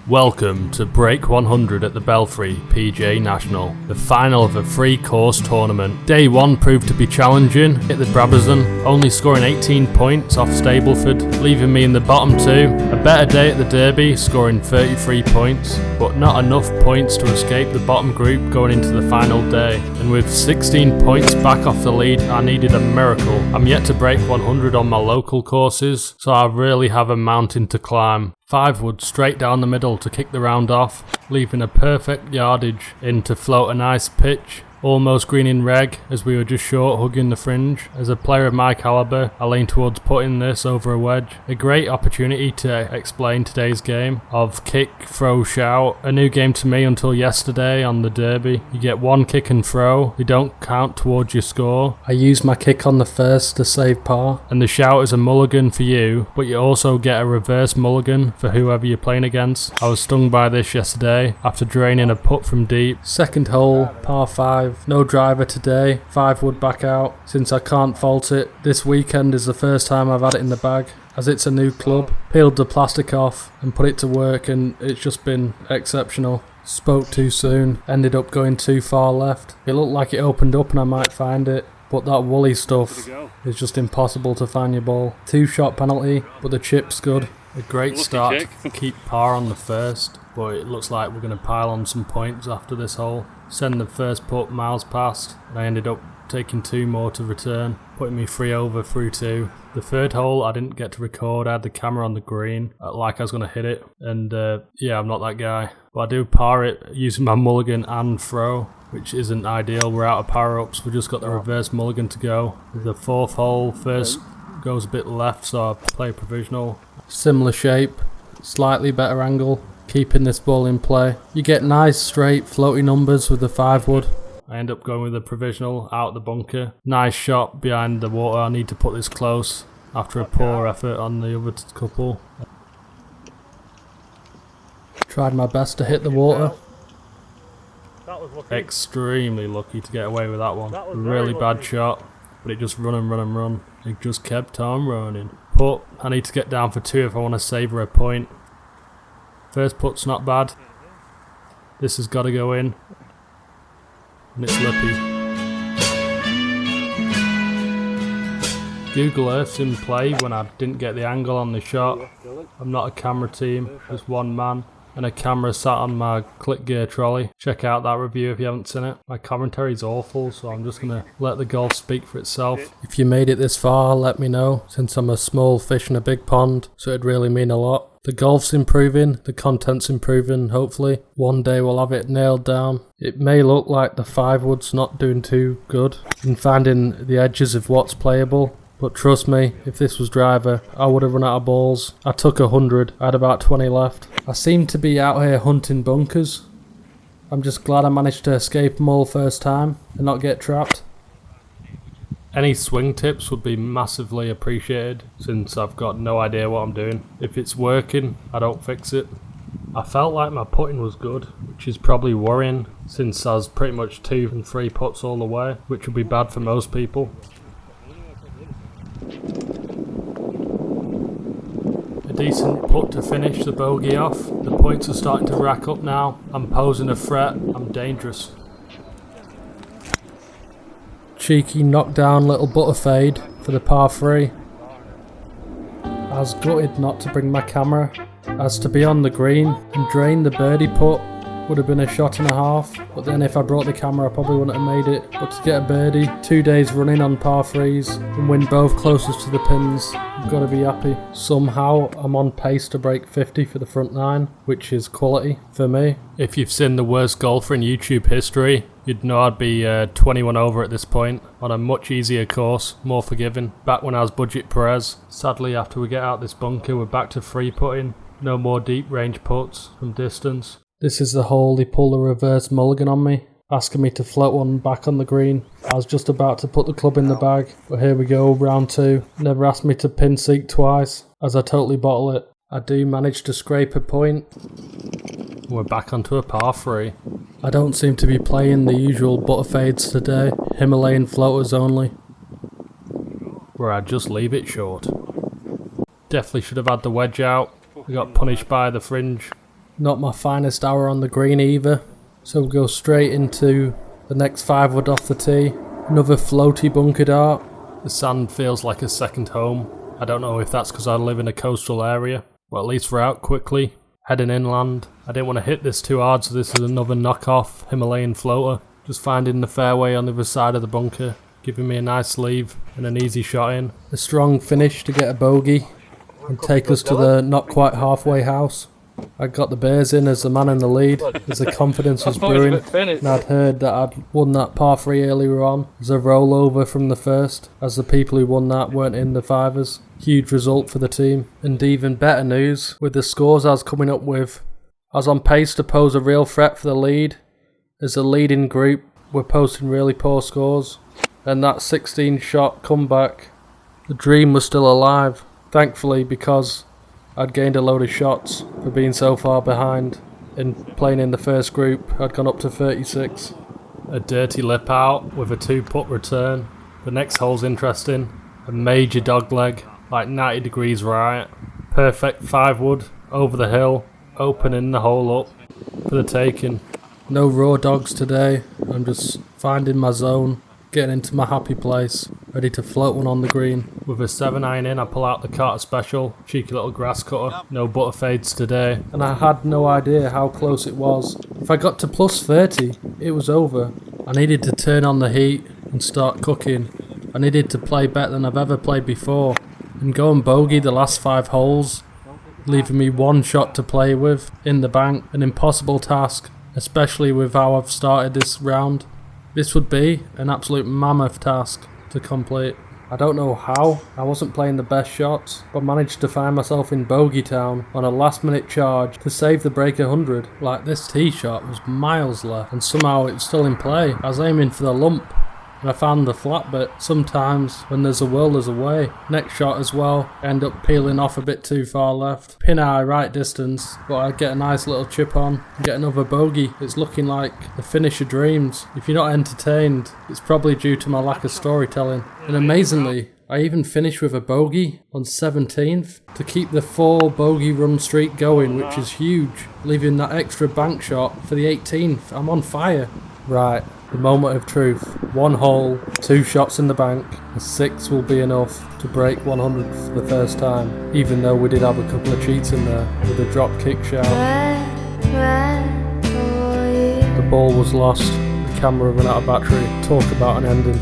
Welcome to Break 100 at the Belfry PGA National, the final of a three-course tournament. Day 1 proved to be challenging, hit the Brabazon, only scoring 18 points off Stableford, leaving me in the bottom 2. A better day at the Derby, scoring 33 points, but not enough points to escape the bottom group going into the final day. And with 16 points back off the lead, I needed a miracle. I'm yet to break 100 on my local courses, so I really have a mountain to climb. 5 wood straight down the middle to kick the round off, leaving a perfect yardage in to float a nice pitch. Almost green in reg as we were just short hugging the fringe. As a player of my calibre, I lean towards putting this over a wedge. A great opportunity to explain today's game of kick, throw, shout. A new game to me until yesterday on the Derby. You get one kick and throw, they don't count towards your score. I use my kick on the first to save par, and the shout is a mulligan for you, but you also get a reverse mulligan for whoever you're playing against. I was stung by this yesterday after draining a putt from deep. Second hole, par 5. No driver today, 5 wood back out, since I can't fault it. This weekend is the first time I've had it in the bag, as it's a new club. Peeled the plastic off and put it to work, and it's just been exceptional. Spoke too soon, ended up going too far left. It looked like it opened up and I might find it, but that woolly stuff is just impossible to find your ball. 2-shot penalty, but the chip's good. A great start to keep par on the first, but it looks like we're going to pile on some points after this hole. Send the first putt miles past, and I ended up taking 2 more to return, putting me 3 over through 2. The third hole I didn't get to record. I had the camera on the green, like I was going to hit it, and yeah, I'm not that guy. But I do par it using my mulligan and throw, which isn't ideal. We're out of power-ups, we've just got the reverse mulligan to go. The fourth hole, first goes a bit left, so I play provisional. Similar shape, slightly better angle, keeping this ball in play. You get nice straight floaty numbers with the 5 wood. I end up going with a provisional out the bunker. Nice shot behind the water. I need to put this close after a poor effort on the other couple. Tried my best to hit the water. Extremely lucky to get away with that one. Really bad shot, but it just run and run and run. It just kept on running. Putt, I need to get down for 2 if I want to savour a point. First putt's not bad. This has got to go in. And it's lippy. Google Earth's in play when I didn't get the angle on the shot. I'm not a camera team, just one man. And a camera sat on my click gear trolley. Check out that review if you haven't seen it. My commentary's awful, so I'm just going to let the golf speak for itself. If you made it this far, let me know, since I'm a small fish in a big pond, so it'd really mean a lot. The golf's improving, the content's improving, hopefully. One day we'll have it nailed down. It may look like the 5 wood's not doing too good in finding the edges of what's playable. But trust me, if this was driver, I would have run out of balls. I took 100, I had about 20 left. I seem to be out here hunting bunkers. I'm just glad I managed to escape them all first time and not get trapped. Any swing tips would be massively appreciated, since I've got no idea what I'm doing. If it's working, I don't fix it. I felt like my putting was good, which is probably worrying, since I was pretty much 2 and 3 putts all the way, which would be bad for most people. A decent putt to finish the bogey off. The points are starting to rack up now. I'm posing a threat. I'm dangerous. Cheeky knockdown little butter fade for the par 3. I was gutted not to bring my camera, as to be on the green and drain the birdie putt would have been a shot and a half, but then if I brought the camera I probably wouldn't have made it. But to get a birdie 2 days running on par 3s and win both closest to the pins, I've got to be happy. Somehow I'm on pace to break 50 for the front 9, which is quality for me. If you've seen the worst golfer in YouTube history, you'd know I'd be 21 over at this point, on a much easier course, more forgiving. Back when I was budget Perez. Sadly, after we get out this bunker, we're back to free putting. No more deep range putts from distance. This is the hole he pulled a reverse mulligan on me, asking me to float one back on the green. I was just about to put the club in the bag, but here we go, round 2. Never asked me to pin seek twice, as I totally bottle it. I do manage to scrape a point. We're back onto a par 3. I don't seem to be playing the usual butter fades today, Himalayan floaters only. Where I just leave it short. Definitely should have had the wedge out. We got punished by the fringe. Not my finest hour on the green either, so we'll go straight into the next 5 wood off the tee. Another floaty bunker dart. The sand feels like a second home. I don't know if that's because I live in a coastal area. Well, at least we're out quickly, heading inland. I didn't want to hit this too hard, so this is another knockoff Himalayan floater. Just finding the fairway on the other side of the bunker, giving me a nice leave and an easy shot in. A strong finish to get a bogey and take us to the not quite halfway house. I got the bears in as the man in the lead, as the confidence was brewing, and I'd heard that I'd won that par 3 earlier on as a rollover from the first, as the people who won that weren't in the fivers. Huge result for the team. And even better news, with the scores I was coming up with, I was on pace to pose a real threat for the lead, as the leading group were posting really poor scores, and that 16 shot comeback, the dream was still alive, thankfully, because I'd gained a load of shots for being so far behind. In playing in the first group, I'd gone up to 36. A dirty lip out with a 2-putt return. The next hole's interesting. A major dogleg, like 90 degrees right. Perfect 5 wood over the hill, opening the hole up for the taking. No raw dogs today. I'm just finding my zone, getting into my happy place, ready to float one on the green. With a 7-iron in, I pull out the Carter Special, cheeky little grass cutter. No butter fades today, and I had no idea how close it was. If I got to plus 30, it was over. I needed to turn on the heat and start cooking. I needed to play better than I've ever played before, and go and bogey the last 5 holes, leaving me 1 shot to play with in the bank. An impossible task, especially with how I've started this round. This would be an absolute mammoth task to complete. I don't know how, I wasn't playing the best shots, but managed to find myself in bogey town on a last minute charge to save the break 100. Like, this tee shot was miles left and somehow it's still in play. I was aiming for the lump and I found the flat bit. Sometimes when there's a will, there's a way. Next shot as well, I end up peeling off a bit too far left. Pin eye right distance, but I get a nice little chip on and get another bogey. It's looking like the finish of dreams. If you're not entertained, it's probably due to my lack of storytelling. And amazingly, I even finished with a bogey on 17th to keep the 4 bogey run streak going, which is huge, leaving that extra bank shot for the 18th. I'm on fire. Right, the moment of truth. 1 hole, 2 shots in the bank. A 6 will be enough to break 100 for the first time, even though we did have a couple of cheats in there with a drop kick shout. The ball was lost, the camera ran out of battery. Talk about an ending.